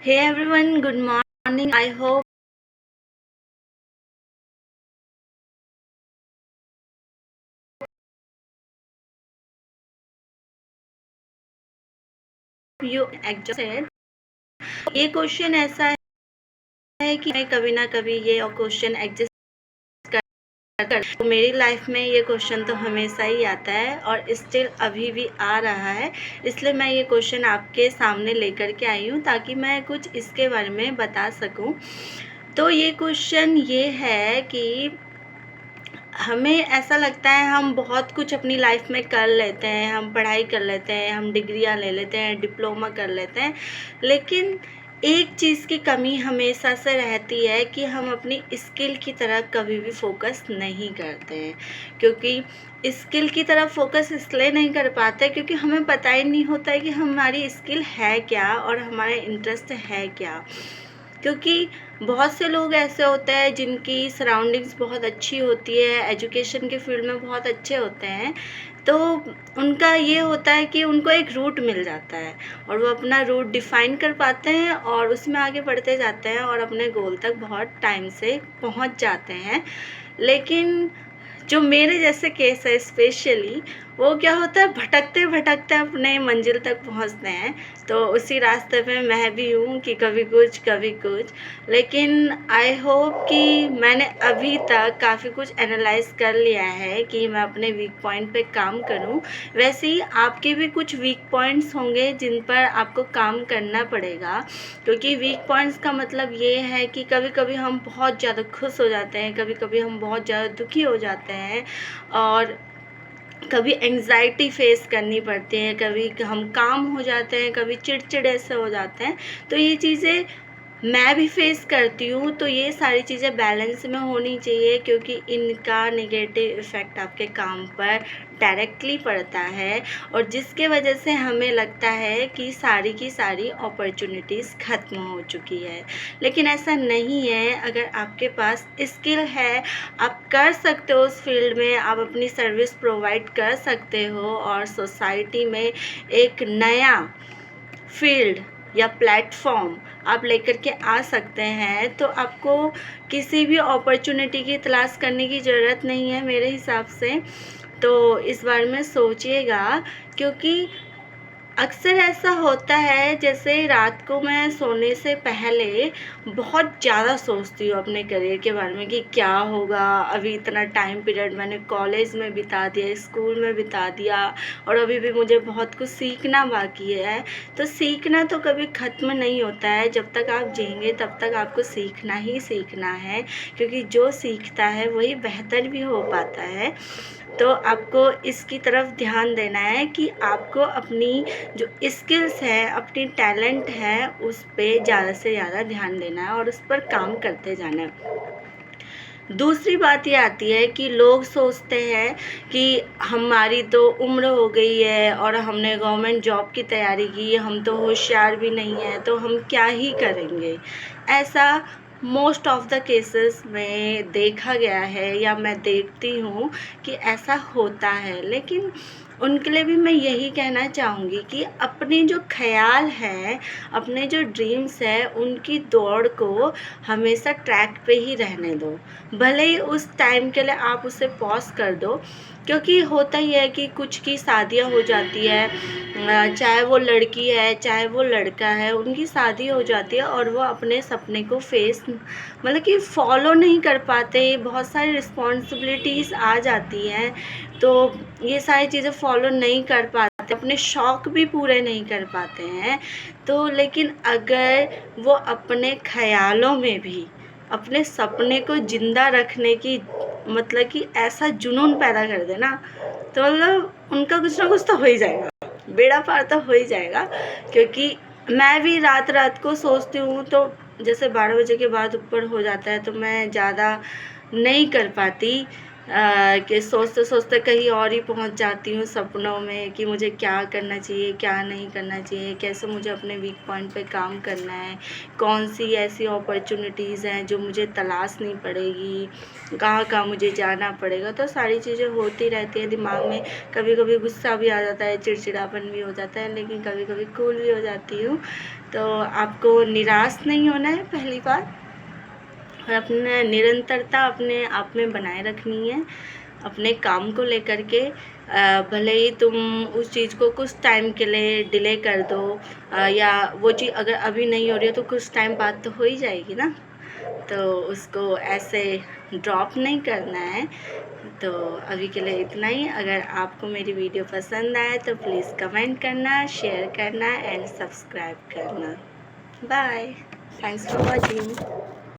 Hey everyone, good morning. I hope you exhausted. ये question ऐसा है कि मैं कभी ना कभी ये क्वेश्चन एग्जिस्ट कर तो मेरी लाइफ में ये क्वेश्चन तो हमेशा ही आता है और स्टिल अभी भी आ रहा है। इसलिए मैं ये क्वेश्चन आपके सामने लेकर के आई हूँ ताकि मैं कुछ इसके बारे में बता सकूँ। तो ये क्वेश्चन ये है कि हमें ऐसा लगता है हम बहुत कुछ अपनी लाइफ में कर लेते हैं, हम पढ़ाई कर लेते हैं, हम डिग्रियां ले लेते हैं, डिप्लोमा कर लेते हैं, लेकिन एक चीज़ की कमी हमेशा से रहती है कि हम अपनी स्किल की तरफ कभी भी फोकस नहीं करते हैं। क्योंकि स्किल की तरफ फोकस इसलिए नहीं कर पाते क्योंकि हमें पता ही नहीं होता है कि हमारी स्किल है क्या और हमारा इंटरेस्ट है क्या। क्योंकि बहुत से लोग ऐसे होते हैं जिनकी सराउंडिंग्स बहुत अच्छी होती है, एजुकेशन के फील्ड में बहुत अच्छे होते हैं, तो उनका ये होता है कि उनको एक रूट मिल जाता है और वो अपना रूट डिफ़ाइन कर पाते हैं और उसमें आगे बढ़ते जाते हैं और अपने गोल तक बहुत टाइम से पहुंच जाते हैं। लेकिन जो मेरे जैसे केस है स्पेशली, वो क्या होता है, भटकते भटकते अपने मंजिल तक पहुंचते हैं। तो उसी रास्ते पे मैं भी हूँ कि कभी कुछ कभी कुछ। लेकिन आई होप कि मैंने अभी तक काफ़ी कुछ एनालाइज कर लिया है कि मैं अपने वीक पॉइंट पे काम करूँ। वैसे ही आपके भी कुछ वीक पॉइंट्स होंगे जिन पर आपको काम करना पड़ेगा, क्योंकि वीक पॉइंट्स का मतलब ये है कि कभी कभी हम बहुत ज़्यादा खुश हो जाते हैं, कभी कभी हम बहुत ज़्यादा दुखी हो जाते हैं और कभी एंग्जाइटी फेस करनी पड़ती है, कभी हम काम हो जाते हैं, कभी चिड़चिड़े से हो जाते हैं। तो ये चीज़ें मैं भी फेस करती हूँ। तो ये सारी चीज़ें बैलेंस में होनी चाहिए क्योंकि इनका नेगेटिव इफ़ेक्ट आपके काम पर डायरेक्टली पड़ता है और जिसके वजह से हमें लगता है कि सारी की सारी अपॉर्चुनिटीज़ ख़त्म हो चुकी है। लेकिन ऐसा नहीं है। अगर आपके पास स्किल है, आप कर सकते हो उस फील्ड में, आप अपनी सर्विस प्रोवाइड कर सकते हो और सोसाइटी में एक नया फील्ड या प्लेटफॉर्म आप लेकर के आ सकते हैं, तो आपको किसी भी अपॉर्चुनिटी की तलाश करने की ज़रूरत नहीं है मेरे हिसाब से। तो इस बारे में सोचिएगा, क्योंकि अक्सर ऐसा होता है जैसे रात को मैं सोने से पहले बहुत ज़्यादा सोचती हूँ अपने करियर के बारे में कि क्या होगा। अभी इतना टाइम पीरियड मैंने कॉलेज में बिता दिया, स्कूल में बिता दिया और अभी भी मुझे बहुत कुछ सीखना बाकी है। तो सीखना तो कभी ख़त्म नहीं होता है। जब तक आप जिएंगे तब तक आपको सीखना ही सीखना है, क्योंकि जो सीखता है वही बेहतर भी हो पाता है। तो आपको इसकी तरफ ध्यान देना है कि आपको अपनी जो स्किल्स है, अपनी टैलेंट है, उस पे ज़्यादा से ज़्यादा ध्यान देना है और उस पर काम करते जाना है। दूसरी बात ये आती है कि लोग सोचते हैं कि हमारी तो उम्र हो गई है और हमने गवर्नमेंट जॉब की तैयारी की, हम तो होशियार भी नहीं हैं, तो हम क्या ही करेंगे। ऐसा मोस्ट ऑफ द केसेस में देखा गया है या मैं देखती हूँ कि ऐसा होता है। लेकिन उनके लिए भी मैं यही कहना चाहूँगी कि अपने जो ख़याल हैं, अपने जो ड्रीम्स हैं, उनकी दौड़ को हमेशा ट्रैक पे ही रहने दो। भले ही उस टाइम के लिए आप उसे पॉज़ कर दो, क्योंकि होता ही है कि कुछ की शादियाँ हो जाती है, चाहे वो लड़की है चाहे वो लड़का है, उनकी शादी हो जाती है और वो अपने सपने को फेस मतलब कि फॉलो नहीं कर पाते। बहुत सारी रिस्पॉन्सिबिलिटीज़ आ जाती हैं, तो ये सारी चीज़ें फॉलो नहीं कर पाते, अपने शौक़ भी पूरे नहीं कर पाते हैं। तो लेकिन अगर वो अपने ख़यालों में भी अपने सपने को ज़िंदा रखने की मतलब कि ऐसा जुनून पैदा कर देना, तो मतलब उनका कुछ ना कुछ तो हो ही जाएगा, बेड़ा पार तो हो ही जाएगा। क्योंकि मैं भी रात रात को सोचती हूँ, तो जैसे 12 बजे के बाद ऊपर हो जाता है तो मैं ज़्यादा नहीं कर पाती। कि सोचते-सोचते कहीं और ही पहुँच जाती हूँ सपनों में कि मुझे क्या करना चाहिए, क्या नहीं करना चाहिए, कैसे मुझे अपने वीक पॉइंट पे काम करना है, कौन-सी ऐसी अपॉर्च्युनिटीज़ हैं जो मुझे तलाशनी पड़ेगी, कहाँ-कहाँ मुझे जाना पड़ेगा। तो सारी चीज़ें होती रहती हैं दिमाग में। कभी-कभी गुस्सा भी आ जाता है, चिड़चिड़ापन भी हो जाता है, लेकिन कभी-कभी कूल भी हो जाती हूँ। तो आपको निराश नहीं होना है पहली बात, और अपना निरंतरता अपने आप में बनाए रखनी है अपने काम को लेकर के। भले ही तुम उस चीज़ को कुछ टाइम के लिए डिले कर दो, या वो चीज़ अगर अभी नहीं हो रही है तो कुछ टाइम बाद तो हो ही जाएगी ना, तो उसको ऐसे ड्रॉप नहीं करना है। तो अभी के लिए इतना ही। अगर आपको मेरी वीडियो पसंद आए तो प्लीज़ कमेंट करना, शेयर करना एंड सब्सक्राइब करना। Bye, thanks for watching.